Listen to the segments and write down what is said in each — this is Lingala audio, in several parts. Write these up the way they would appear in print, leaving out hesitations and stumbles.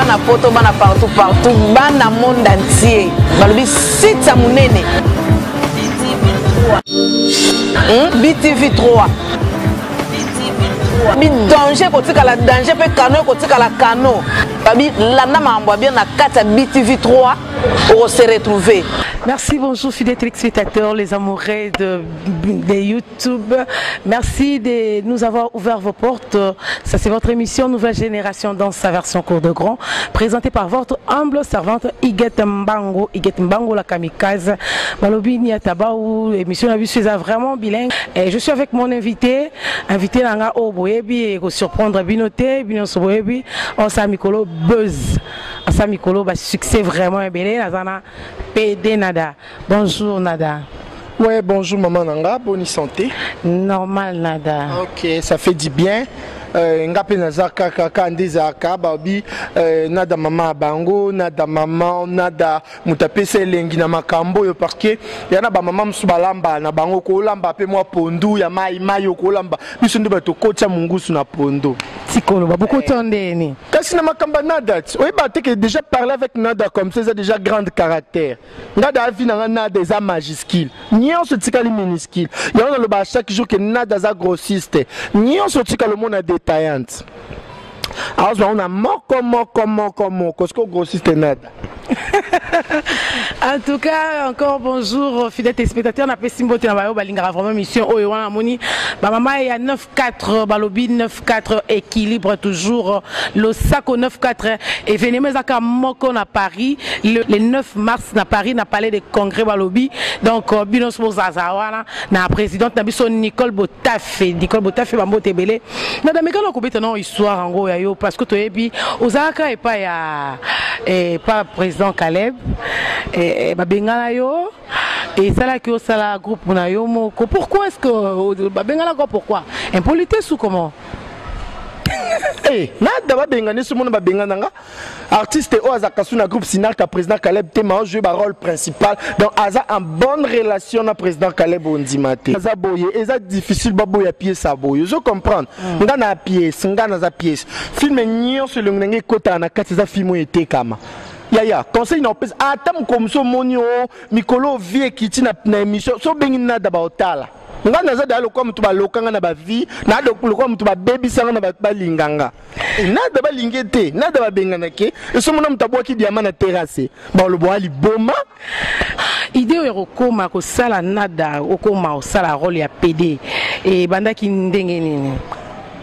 bana poto bana partout bana monde entier balobi site ya munene BTV 3 bi danger kotika la danger pe cano kotika la cano babi landa mambo bien na kata BTV 3 on se retrouver. Merci, bonjour fidèles téléspectateurs, les amoureux de YouTube. Merci de nous avoir ouvert vos portes. Ça c'est votre émission Nouvelle Génération dans sa version cours de grand, présentée par votre humble servante Iguette Mbango la kamikaze. Malobi Niatabaou, émission la suis vraiment bilingue. Et je suis avec mon invité Nanga Oboyebi et pour surprendre Binoté, Binoso Boyebi, on Mikolo Buzz. On Mikolo succès vraiment belé, Nazana PD Nada. Bonjour Nada. Ouais, bonjour maman Nanga, bonne santé. Normal Nada. Ok, ça fait du bien. Ngape nazaka kaka ndezaka babi nada mama bango nada mama nada mutapese lengi na makambo yo parce que yana ba mama msubalamba na bango ko lamba pe moi pondu ya mai ko lamba biso ndo bato kocha mungusu na pondo tikolo babuko tondeni kasi na makamba nada oui ba te que déjà parler avec nada comme ça c'est déjà grande caractère nada avi na nada za majuscule nyonso tikali minuscule yana lo ba chaque jour que nada za grossiste nyonso tikalo mona détaillante. Alors on a moko parce que grossiste nada. En tout cas, encore bonjour fidèles téléspectateurs. On a fait Simbote na bayo balingara vraiment mission oyo wana moni. Ba mama ya 9-4 balobi 9-4 équilibre toujours le sac au 9-4 événement zaka moko na Paris le 9 mars na Paris na palais de congrès balobi. Donc binos mozaza wana na présidente na biso Nicole Botafe bambo tebele. Na damekalo ko beta non histoire ngo ya yo parce que toyebi ozaka et pas ya pas président Caleb et babengala yo et ça là qui au sala groupe na yo moko pourquoi est-ce que babengala quoi pourquoi impolitesse ou comment eh nada babengana ce monde babengana nga artiste o azaka suna groupe Sinarka président Caleb tema jouer ba rôle principal donc aza en bonne relation na président Caleb Ondimate aza boye eza difficile babo ya pièce sa boye je comprends nga na pièce nga na za pièce film nyonso le ngenge kota na kati za film ete kama ya conseil na pesa atam comme so monio mikolo vie kiti na émission so bengi nada ba otala nga naza dalo kwa mtu ba lokanga na ba vie na do kwa mtu ba baby sanga na ba linganga nada ba lingete nada ba bengana ke so mona mtabwa ki diamant na terrasse ba lo boali boma idée ya kokoma ko sala nada okoma o sala rôle ya PD et banda ki ndenge nini.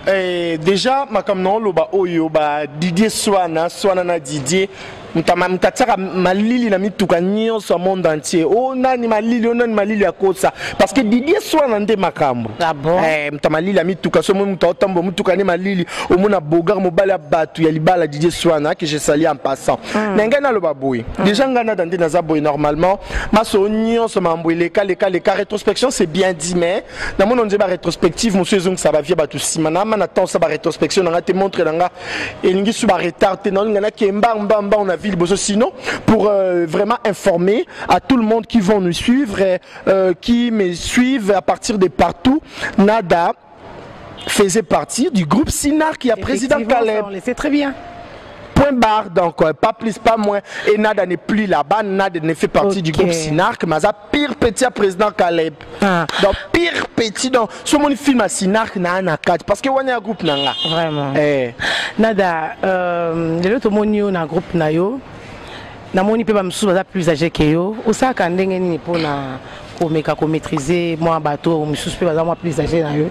Déjà makamno lo ba oyo ba Didier Swana na Didier mtataka malili na mituka nyonso au monde entier o nani malili ya kosa parce que Didier Swana nde makambo mtamalili ya mituka so mo mutaotambo mutuka ne malili o mona bogar mobala batu ya libala Didier Swana que je salue en passant nenga na lo baboy déjà ngana dande na zaboy normalement maso nyonso mamboile les rétrospection c'est bien dit mais na mon onze ba rétrospective monsieur zong ça va via batu simana mana temps ça ba rétrospection nga te montre nga elingi su ba retard te non ngana kemba on a sinon pour vraiment informer à tout le monde qui vont nous suivre qui me suivent à partir de partout nada faisait partie du groupe Sinar qui a président Caleb. C'est très bien. Point barre donc pas plus pas moins et nada n'est plus là-bas nada ne fait partie du groupe Sinark mais ça pire petit à président Caleb donc pire petit donc ce mon film à Sinark na 4 parce que on est un groupe nanga vraiment nada l'autre monio na groupe na yo na moni pe ba msu ba plus âgé que yo osaka ndenge nini pona ko maîtriser moi bateau msu pe ba moi plus âgé na yo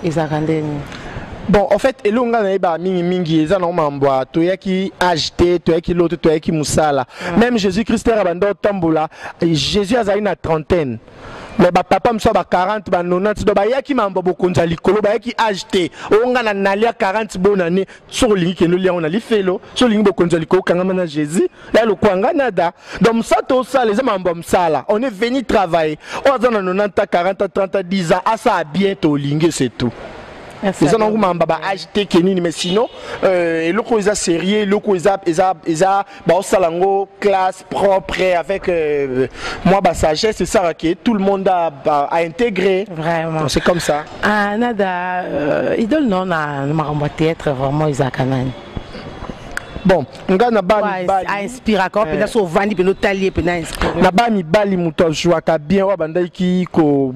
ezaka ndenge. Bon, en fait, elonga na eba mingi eza na mambwa toyaki agité toyaki loto toyaki musala. Même Jésus-Christ abando tambola, Jésus azali na trentaine. Mais ba papa mso ba 40 ba 90 do ba yaki mambo bokonza likolo ba yaki agité. Onga na nalia 40 bonne année sur lingi ke no lia on a lifelo, sur lingi bokonza likolo kanga na Jésus. Là le kwanga nada. Donc ça to ça les mambo msala. On est venu travailler. On a 90 40 30 10 ans à ça bientôt lingi c'est tout. Les gens ont agité Kenini mais sinon le coup ils a sérieux le coup ils a salango classe propre avec moi bah sagesse c'est ça que tout le monde a intégré vraiment c'est comme ça nada idole non na marambo théâtre vraiment Isaac Anani bon nga na ba mibali inspire encore pena so vandi pena talier pena inspire na ba mibali muto jouaka bien wa bandaki ko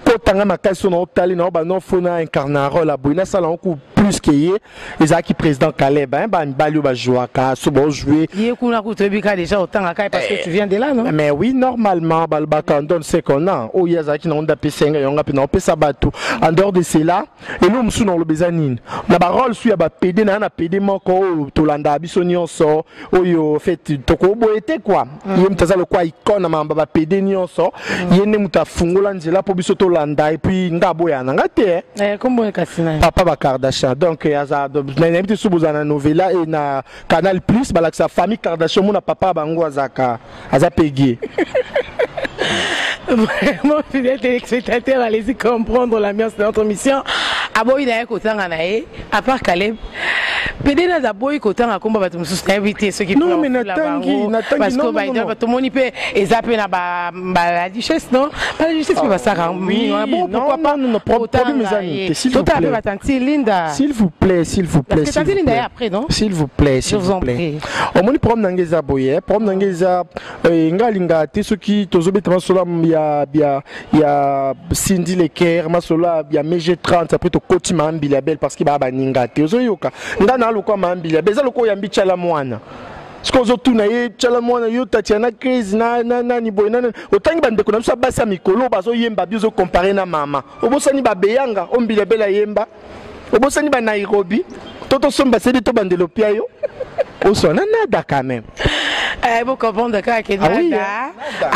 kotanga makasi na otali na ba non fona incarner rôle abona sala on plus que ye ezaki président Caleb ba mibali ba jouaka so bo jouer ye kuna kutebika déjà otanga kai parce que tu viens de là non mais oui normalement balbaka donne ce qu'on a o yazaki na onda pesenga yonga pena opesa bato en dehors de cela et nous msu na lo bezanine na ba rôle su ya ba PD na PD moko tolanda biso nyonso oyo fait toko boete quoi ye mtaza le quoi icône na mamba ba PD nyonso ye ne mutafungola nzela po biso tolanda et puis ngabo ya nanga te kombo kasina papa ba Kardashian donc yaza na nabiti subuza na novela et na Canal Plus balaksa famille Kardashian mona papa bango azaka azapegi. Vraiment, fidèles téléspectateurs, allez-y comprendre l'ambiance de notre mission. Aboy na kotanga nae, à part Caleb. Peut-être d'abord kotanga komba batu mususu na invité ceux qui non mais natangi parce que ba ida batu moni pe ezape na ba la duchesse non pas la duchesse mais ba sara oui bon pourquoi pas non problème mes amis s'il vous plaît ba tanti Linda s'il vous plaît parce que tanti Linda après non s'il vous plaît je vous en prie au moni problème nangeza boye problème nangeza ngalinga te ceux qui tozobeta masola ya Cindy Leker masola ya MG30 après to koti mambi la belle parce que ba ninga te ozoyoka ndana lokwa mambi la beza lokwa yambi chala mwana sikozo tuna ye chala mwana yo tatiana crise na ni boy na otangi bande ko na biso basa mikolo bazo yemba bizo comparer na mama obosani ba beyanga ombile bela yemba obosani ba Nairobi toto somba sedi to bande lopia yo osona nada quand même bon comprendre que nada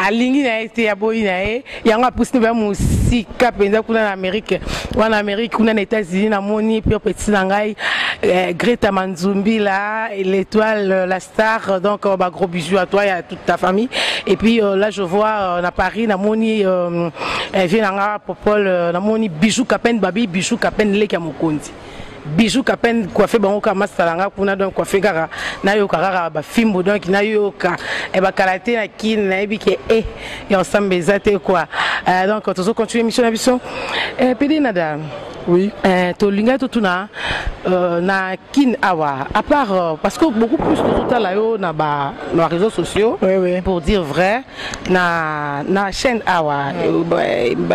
alingi na été ya boy na e yanga pousse ba musika penza kuna na Amérique wana Amérique kuna na États-Unis na moni puis petit nangai Greta Manzumbi là l'étoile la star donc bah gros bisous à toi et à toute ta famille et puis là je vois na Paris na moni vient nga popol na moni bijou kapen babi bijou kapen leki ya mokonzi bijou kapen coiffé bango ka masalanga kuna donc coiffé kaka na yo kaka ba fimbo donc na yo ka e ba karaté na kin na ebike et ensemble ezate quoi donc on se continue mission na biso pedi nada oui to linga to tuna na kin awa à part parce que beaucoup plus de tout là yo na ba nos réseaux sociaux oui. Pour dire vrai na chaîne awa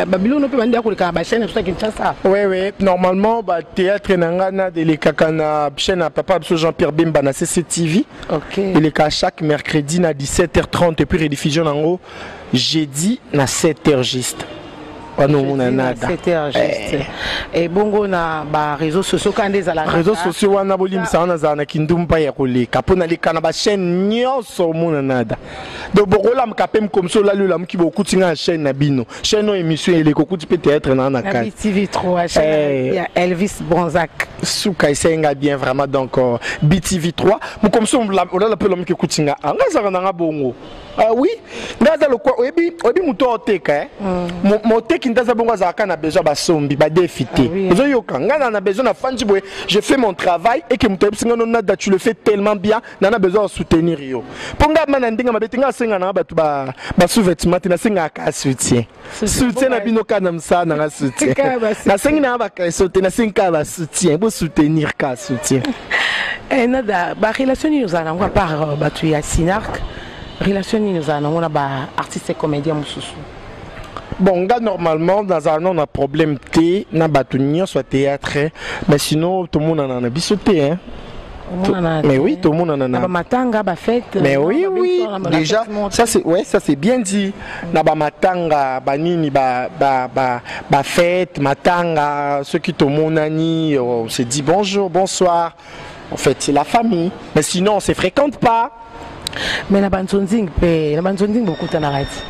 babilo no pe bandi akoleka ba chaîne tout ça Kinshasa oui normalement ba théâtre nangana de les kakana chaîne à papa Jean-Pierre Bemba na CCTV OK il est à chaque mercredi na 17h30 et puis rediffusion nango jeudi na 7h juste. Et bongo na ba réseaux sociaux quand des ala réseaux sociaux wana bolimisa wana za na kindumba ya koleka pona leka na ba chaîne nyonso mona nada donc bokola mkapem comme ça la lula mki bokutinga chaîne na bino chaîne émission ele kokuti peut-être na ka BTV3 chaîne ya Elvis Bonzac souka isenga bien vraiment donc BTV3 mu comme ça on la pe l'homme qui kutinga anga za na bongo ah oui ndaza lo kwa obi muto oteka moteki ndaza bongo za kana besoin ba sombi ba défiter ozoyoka ngana na besoin na fanji boy je fais mon travail et que muto singa non tu le fais tellement bien nana besoin de soutenir yo ponga mana ndinga mabetinga senga na batu ba sous-vêtements na senga ka soutien na bino kana msana na soutien na senga na ba ka soutien na senga ba soutien pour soutenir ka soutien nada ba relation nous en on par batu ya Sinark relation nous en on a ba artiste et comédien mususu. Bon, gars, normalement, dans un an, on a problème T, na batunio soit théâtre, mais sinon, tout le monde en a bisoté, hein. Mais oui, tout le monde en a. Matanga, ba fête. Mais oui, déjà, ça c'est bien dit. Na ba matanga, ba nini, ba fête, matanga, ceux qui tout le monde on se dit bonjour, bonsoir. En fait, c'est la famille. Mais sinon, on se fréquente pas. Mais la banzonzing, beaucoup de narratifs.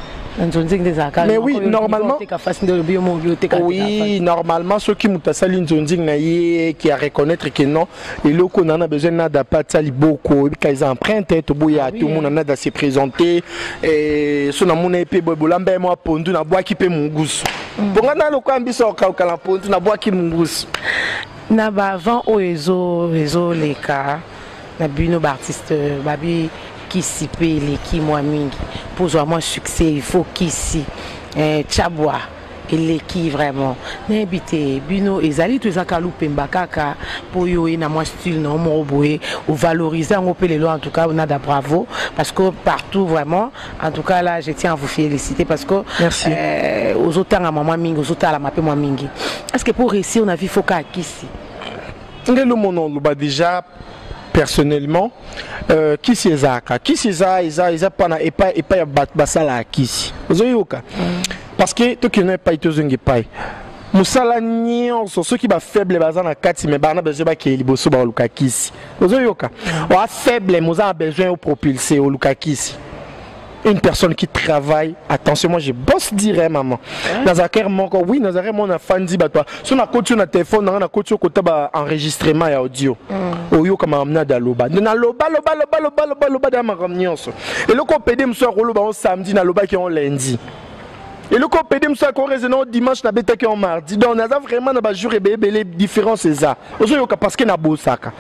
Mais oui, normalement. Oui, normalement, ceux qui qui a reconnaître que non, et le qu'on en a besoin de pas de beaucoup, qu'ils empruntent, tout le monde a se présenter, et son amour est peu bolambe moi pondu na bois qui peut mon goût. Pour on a le coin biso kala pondu na bois qui mon goût. Na ba avant oezo les cas, na bino artiste babi qui s'y paye les qui moi mingi pour avoir moins succès il faut qu'ici Tchabwa eleki vraiment na habité bino ezali to ezaka lupemba kaka po yo na moi style non mo boye ou valoriser en opelelo en tout cas on a da bravo parce que partout vraiment en tout cas là je tiens à vous féliciter parce que merci aux autant à maman mingi aux autant à la mapé moi mingi est-ce que pour réussir on a vu faut qu'à kisi ngelo mono lo ba déjà personnellement kisi ezaka kisi eza pana epa ya basala kisi ozoyoka parce que to qui n'est pas itozongi pai musala nyonso ceux qui ba faible bazana kati mais bana besoin ba ke liboso ba luka kisi ozoyoka wa faible muza besoin au propulser au luka kisi. Une personne qui travaille, attention, moi je bosse direct, maman. Dans un cœur, oui, dans un cœur, mon enfant dit, bah toi, si on a coaché notre téléphone, on a coaché au côté enregistrement et audio. Oyo comme amna da loba. Na loba da ma ramnyonso. Et le ko pédé m'soir loba on samedi na loba qui on lundi. Et le ko pédé m'soir ko raisonner dimanche na beta qui on mardi. Donc on a vraiment na ba jour et les différences c'est ça. Ozo parce que na bosaka.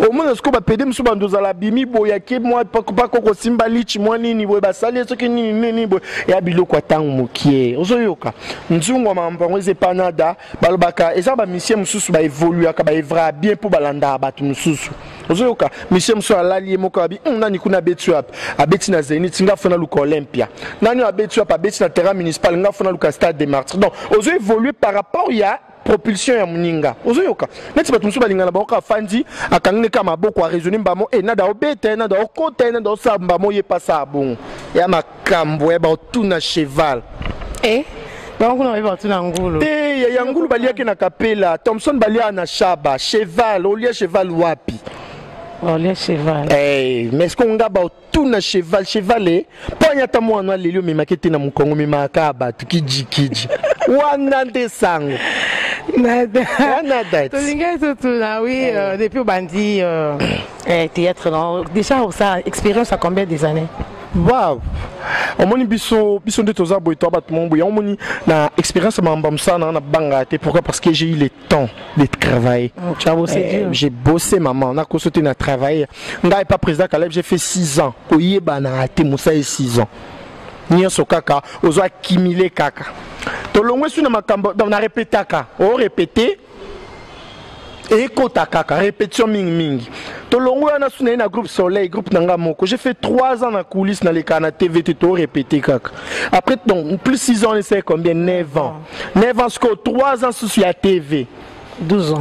Au moins ce ko ba pédé m'soir ndoza la bimi boyake moi pas ko simba lichi moi nini boy ba sali ce que nini boy ya biloko atangu mokie. Ozo yoka. Nzungu mambango zepanada balobaka eza ba mission mususu ba évoluer ka ba evra bien pour balanda ba tu mususu. Ozoyoka mission mususu alali moko abi nani kuna betu ap abeti na Zenit nga fona luka Olympia. Nani abetu ap abeti na terrain municipal nga fona luka Stade des Martyrs. Donc ozo évoluer par rapport ya propulsion ya muninga. Ozoyoka neti batu mususu balinga na boka fandi akangine kama boko a raisonner mbamo nada obete nada okota nada osamba mo ye passa bon. Ya makambo ya ba tuna cheval. Donc on va tout ngulu. Ya ngulu balia ke na kapela, Thompson balia na shaba, cheval, olia cheval wapi. Olia cheval. Mais est-ce qu'on a tout na cheval, cheval ponya ta mwana lelio me makete na mukongo me makaba tukiji. Wana ndesango. Nada. Tolinga tout là oui depuis bandi théâtre non. Déjà ça expérience à combien des années? Wow. Omoni biso de toza boy to bat mon boy omoni na expérience mamba msana na banga te pourquoi parce que j'ai eu le temps de travailler. Tu as bossé j'ai bossé maman on a consulté na travailler ngai pas président Caleb j'ai fait 6 ans oyeba na ate musa 6 ans nyonso kaka ozo accumuler kaka to longwe su na makambo na répétaka o répéter et kota kaka répétition mingi to longo na suna na groupe Soleil groupe nanga moko j'ai fait 3 ans na coulisses na les kana TV to répéter kaka après donc plus 6 ans c'est combien 9 ans 9 ans sco 3 ans sur la TV 12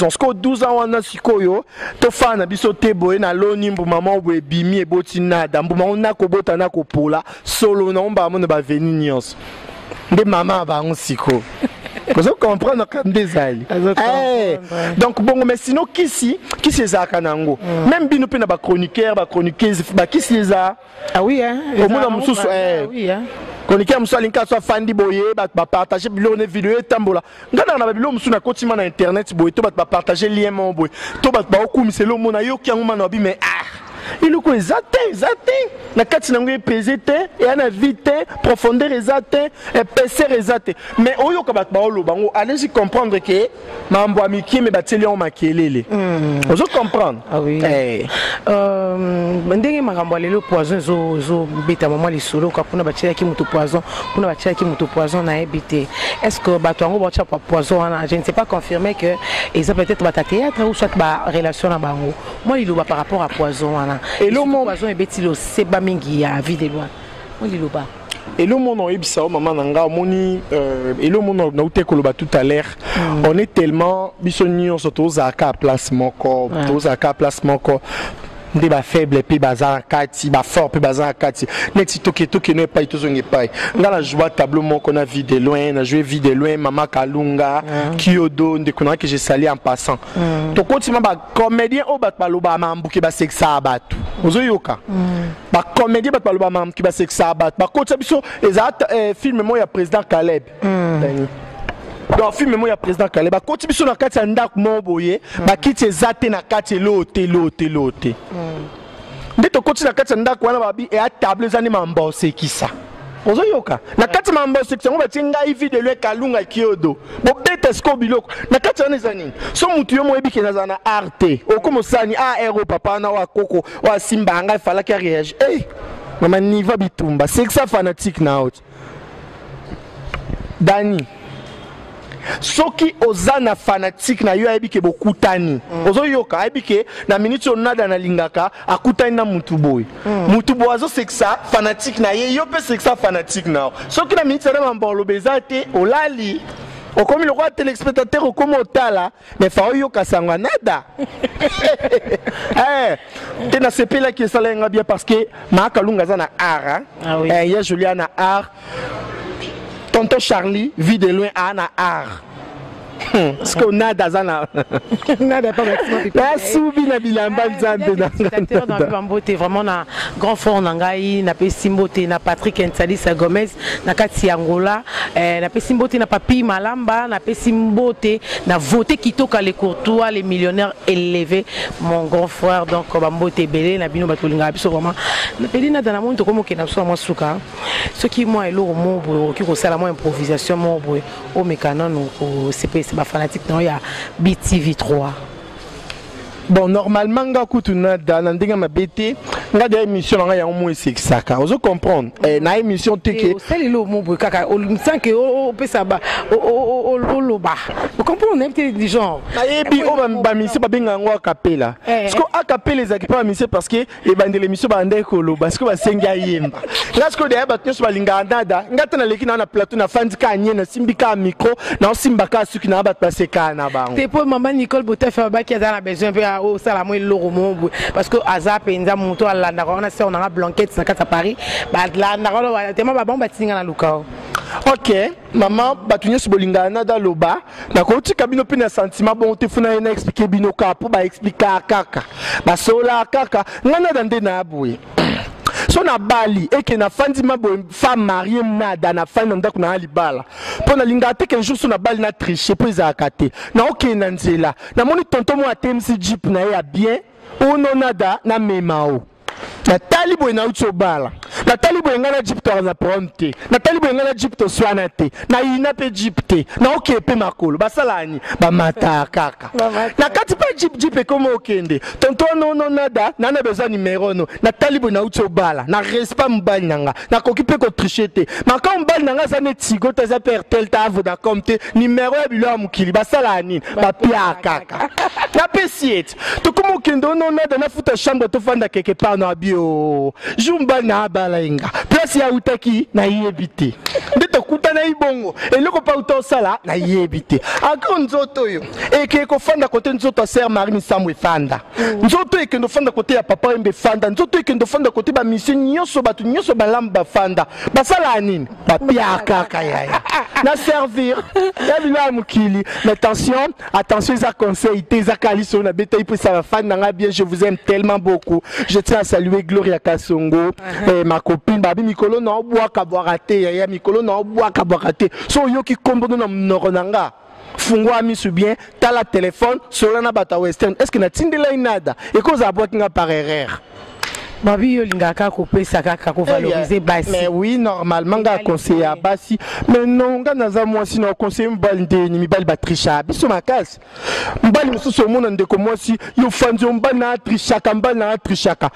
ans sco 12 ans wana sikoyo to fana biso teboye na loni mbu maman we bimi eboti nada mbu maman ko bota na ko pola solo na mba mo na ba veni nyonso nde maman ba on siko. Vous comprenez comme des ailes. Donc bon mais sinon qui c'est ça kanango même bino pe na ba chroniqueur ba chroniqueuse ba qui c'est ça ah oui hein au monde mususu oui hein chroniqueur mususu linka so fandi boye ba partager bilo ne vidéo tambola ngana na bilo mususu na kotima na internet boye to ba partager lien mon boye to ba okumise lo mona yo ki nguma na bi mais il est exacté na kati na ngwe pesete et ana vite profondeur exacté épaisseur exacté mais oyo ka bat ba oloba ngo allez-y comprendre que mambo amiki me bateli on makelele ozo comprendre ah oui ndenge makambo lelo poison zo beta maman li solo ka puna bateli ki muto poison na ebité est-ce que bato ngo ba poison je ne sais pas confirmer que ils ont peut-être ba théâtre ou soit ba relation na bango moi il loba par rapport à poison et le monde poison ebetilo seba mingi ya vie de loin moi il loba et le monde on ebisa maman nanga moni et le monde na uté koloba tout à l'heure on est tellement bisonnion surtout za ka place moko to za ka place moko nde ba faible pe bazar kati ba fort pe bazar kati neti toke ne pas itozonge pas ngala joie tableau moko na vie de loin na jouer vie de loin mama Kalunga Kyodo nde kona que j'ai sali en passant to continue ba comédien o bat baloba mambuke ba sexa batu ozoyoka ba comédien bat baloba mambuke ba sexa bat ba kota biso ezat film mo ya président Caleb donc film mo ya président Caleb ba koti biso na kati ya ndako mo boye ba kiti ezate na kati lote nde to koti na kati ya ndako wana ba bi e a table ezani mambo sekisa ozoyoka na kati mambo sekisa ngo batinga ivi de lwe Kalunga Kyodo bo beta sko biloko na kati wana ezani so mutu yo mo ebike na zana arte okomo sani ero papa na wa koko wa simba nga fala ka réagir mama niva bitumba sekisa fanatique na out Dani soki ozana fanatique na yo ayebi ke bokutani ozo yoka ayebi ke na minute onada na lingaka akutani na mutu boy mutu boy azo seksa fanatique na ye yo pe seksa fanatique na soki na minute na mbolo bezate olali okomi le roi téléspectateur okomi otala mais fa yoka sangwa nada te na sepela ki esalenga bien parce que maakalunga za na art ya Julia na art tonton Charlie vit de loin na art. Parce qu'on a Dazana. Nada pas la soubi na bilamba nzambe na Bambote vraiment na grand fort nangai na Pesimbote na Patrick Nsalisa Gomez na kati Angola na Pesimbote na Papi Malamba na Pesimbote na voté Kitoka les courtois les millionnaires élevés mon grand frère donc Bambote belé na bino batolinga biso vraiment na pelina dans la monde comme que na so moi suka ce qui moi elo mo qui ko sala moi improvisation mo boy au mécanon au CPS ba fanatique non ya BTV3. Bon, normalement, nga kutuna dans ndinga mabete, nga des émissions nga ya au moins sexaka. Vous comprendre? Na émission teke. C'est le mot kaka. On sent que on peut ça ba loba. Vous comprenez petit genre. Ayebi o ba mission ba benga ngwa kapela. Parce que a kapela les équipes mission parce que e bande l'émission ba ndé ko loba parce que ba senga yemba. Parce que derrière ba tnyo ba linga ndada, nga tana leki na plateau na fandika nyena simbika micro na simbaka suki na ba paseka na bango. Te po maman Nicole Botefa ba ki a na besoin au salamo et l'oromo parce que azap enza monto à la on a on a blanquette na kata Paris ba la na tellement ba bon batinga na lukao. OK, maman batunye subolinga na da loba na ko tika bino pina sentiment bon te funa na expliquer bino ka pour ba expliquer kaka ba sola kaka ngana dande na aboué. So na bali eke na fandi mabo femme mariée nada na fandi ndako na alibala pona linga te qu'un jour so na bali na tricher pour zakate na OK na nzela na moni tonton mo atemsi jeep na ya bien o no nada na memao na talibo na utsobala na talibo ngana jeep to na prompte na talibo ngana jeep to swana te na ina pe jeep te na OK pe makolo basalani ba mata kaka na kati pa jeep e comme okende tonton no nada na besoin numéro no na talibo na utsobala na respect mbali nanga na kokipe ko tricher te maka mbali nanga za ne tigo ta za per tel ta avo da compte numéro ya bilo amukili basalani ba pia kaka na pesiet to comme okende no nada na futa chambre to fanda quelque part na bio jumba na bala inga place ya utaki na yebite ndito kuta na ibongo eloko pa utosala na yebite akon nzoto yo eke ko fanda kote nzoto ser Marie Samwe fanda nzoto eke ndo fanda kote ya papa embe fanda nzoto eke ndo fanda kote ba mission nyoso batu nyoso balamba fanda basala nini papia kaka yaya na servir ya bila mukili mais attention za conseil te za kaliso na beta ipo ça va fanda nga bien je vous aime tellement beaucoup je tiens à saluer Gloria Kasongo ma copine babi mikolo na obwaka bwakate ya mikolo na obwaka bwakate so yoki kombo na mnoronanga fungwa misu bien tala téléphone solana bata western est-ce que na tindela inada et cause abwakinga par erreur babi yo lingaka ko pesa kaka ko valoriser basi mais oui normalement ga conseiller à basi mais non ga naza moi sinon conseiller mbali ndeni mibali batrisha biso makasi mbali mususu mona ndeko moi si yo fanzo mbali na trishaka mbali na trishaka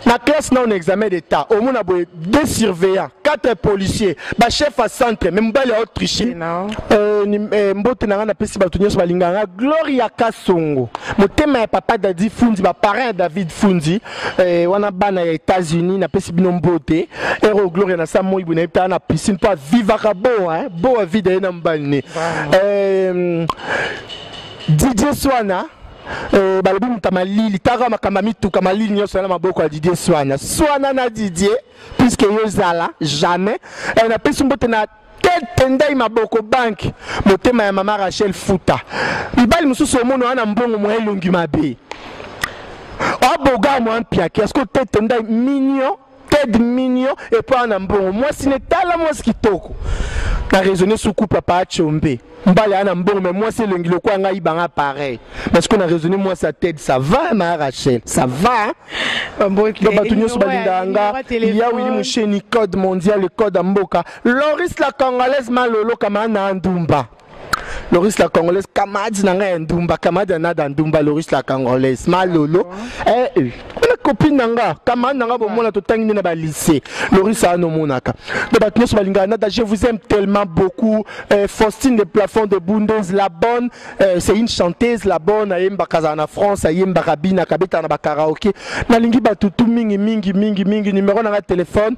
na classe na on examen d'état au mona boy 2 surveillants 4 policiers ba chef à centre même mbali a tricher mbote na na pesi batu nyoso balinganga Gloria Kasongo motema ya papa Dadi Fundi ba parrain David Fundi wana na États-Unis na pesi bino mbote ero Gloria na samo ibu na pa na piscine pas vivaka bo vida na mbalne DJ Swana balobi mutamalili taka makamba mituka malili nyoso na maboko ya DJ Swana na DJ puisque yo zala jamais na pesi mbote na tendai maboko bank motema ya mama Rachel Futa ibali mususu omono ana mbongo mo elongi mabe aboga mo ampia qu'est-ce que tendai mignon tête mignon et puis ana mbongo moi si ne tala moi skitoko na raisonner sous couple papa chombe mbale ana mbongo mais moi c'est l'engilo kwa ngai banga pareil parce qu'on a raisonné moi sa tête ça va ma Rachel ça va batunyo so balinganga il y a Willy Moucheni code mondial le code mboka Loris la congolaise malolo kama na ndumba Loris la congolaise kamadi na nga ndumba kamadi na ndumba Loris la congolaise malolo copine nanga camarade nanga bomona totangi na ba lycée Lorisa no monaka de batno so balinga na je vous aime tellement beaucoup Faustine de plafond de Bundes la bonne c'est une chanteuse la bonne ayemba kazana France ayemba rabina kabeta na ba karaoké na lingi batutu mingi numéro na téléphone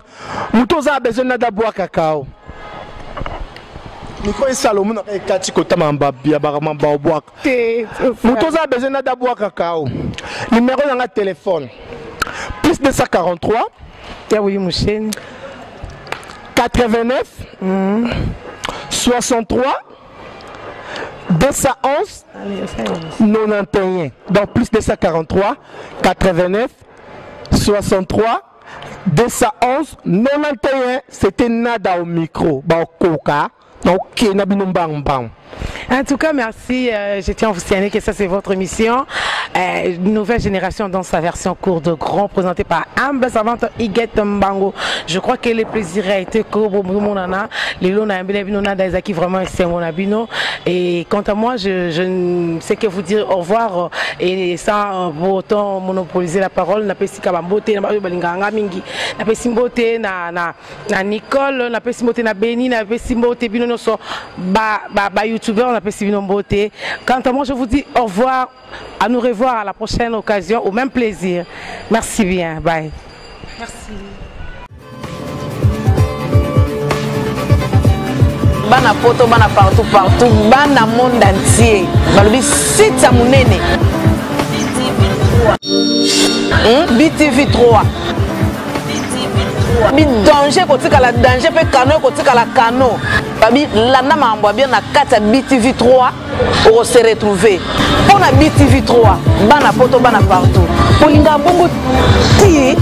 mutoza a besoin na boire cacao Niko Salomon na kati kotama mbabia baramamba obwaka mutoza a besoin na boire cacao numéro na téléphone plus 243 oui mouchen 89 63 211 91 donc plus 243 89 63 211 91 c'était nada au micro ba koka donc nabino mbang. En tout cas, merci. Je tiens à vous signaler que ça, c'est votre émission. Nouvelle génération dans sa version court de grand, présentée par Humble Savante Iguette Mbango. Je crois que le plaisir a été que les lots d'Isaki vraiment c'est mon abino. Et quant à moi, je ne sais que vous dire au revoir et sans pour autant monopoliser la parole. N'a pas si kabambote, n'a pas balinganga mingi, n'a pas si mbote na Nicole, n'a pas si mbote na Beni, n'a pas si mbote bino no so ba youtubeur, on appelle Sivino Beauté. Quant à moi, je vous dis au revoir, à nous revoir à la prochaine occasion, au même plaisir. Merci bien, bye. Merci. Bana poto, bana partout, bana monde entier. Balobi site monene. BTV 3. Bi danger kotika la danger pe cano kotika la cano babi landa mambo bien na kata BTV 3 on se retrouver pour na BTV 3 bana poto bana partout pour linga bongo ti